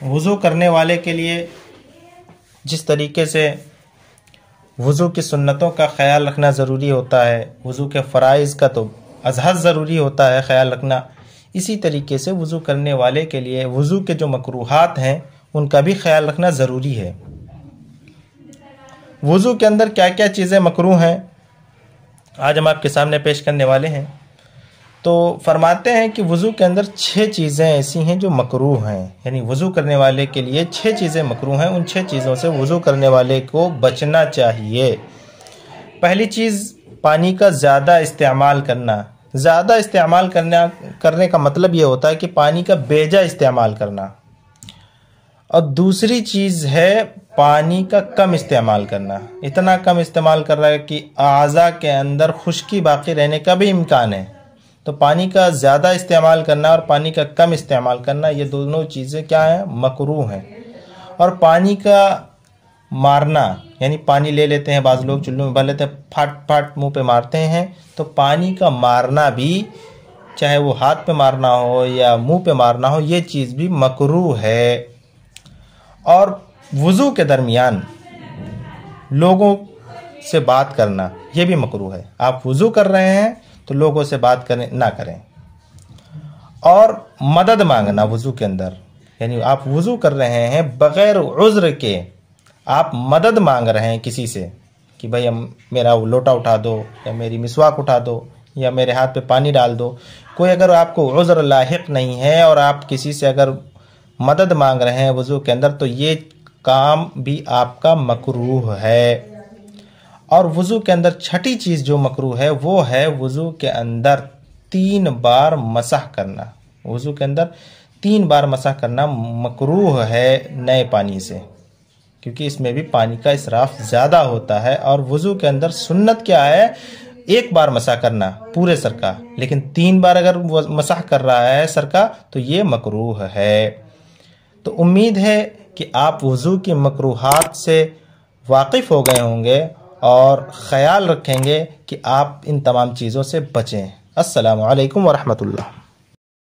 वज़ू करने वाले के लिए जिस तरीके से वज़ू की सुन्नतों का ख़याल रखना ज़रूरी होता है, वज़ू के फ़राइज़ का तो अज़हद ज़रूरी होता है ख़याल रखना, इसी तरीके से वज़ू करने वाले के लिए वज़ू के जो मकरूहात हैं उनका भी ख़याल रखना ज़रूरी है। वज़ू के अंदर क्या क्या चीज़ें मकरूह हैं आज हम आपके सामने पेश करने वाले हैं। तो फरमाते हैं कि वज़ू के अंदर 6 चीज़ें ऐसी हैं जो मकरूह हैं, यानी वज़ू करने वाले के लिए 6 चीज़ें मकरूह हैं। उन 6 चीज़ों से वज़ू करने वाले को बचना चाहिए। पहली चीज़, पानी का ज़्यादा इस्तेमाल करना। ज़्यादा इस्तेमाल करने का मतलब ये होता है कि पानी का बेजा इस्तेमाल करना। और दूसरी चीज़ है पानी का कम इस्तेमाल करना। इतना कम इस्तेमाल कर रहा है कि आज़ा के अंदर खुश्की बाकी रहने का भी इम्कान है। तो पानी का ज़्यादा इस्तेमाल करना और पानी का कम इस्तेमाल करना, ये दोनों चीज़ें क्या हैं? मकरूह हैं। और पानी का मारना, यानी पानी ले लेते हैं, बाज़ लोग चुल्लू में भर लेते हैं, फाट फाट मुंह पे मारते हैं, तो पानी का मारना भी, चाहे वो हाथ पे मारना हो या मुंह पे मारना हो, ये चीज़ भी मकरूह है। और वज़ू के दरमियान लोगों से बात करना, ये भी मकरूह है। आप वज़ू कर रहे हैं तो लोगों से बात करें ना करें। और मदद मांगना वज़ू के अंदर, यानी आप वज़ू कर रहे हैं बग़ैर उज़्र के, आप मदद मांग रहे हैं किसी से कि भाई मेरा लोटा उठा दो, या मेरी मिसवाक उठा दो, या मेरे हाथ पे पानी डाल दो। कोई अगर आपको उज़्र लाहिक नहीं है और आप किसी से अगर मदद मांग रहे हैं वज़ू के अंदर, तो ये काम भी आपका मकरूह है। और वज़ू के अंदर छठी चीज़ जो मकरूह है वो है वज़ू के अंदर 3 बार मसह करना। वज़ू के अंदर 3 बार मसह करना मकरूह है नए पानी से, क्योंकि इसमें भी पानी का इसराफ ज़्यादा होता है। और वज़ू के अंदर सुन्नत क्या है? 1 बार मसह करना पूरे सर का, लेकिन 3 बार अगर मसह कर रहा है सर का तो ये मकरूह है। तो उम्मीद है कि आप वज़ू की मकरूहात से वाकिफ़ हो गए होंगे और ख़याल रखेंगे कि आप इन तमाम चीज़ों से बचें। अस्सलामु अलैकुम व रहमतुल्लाह।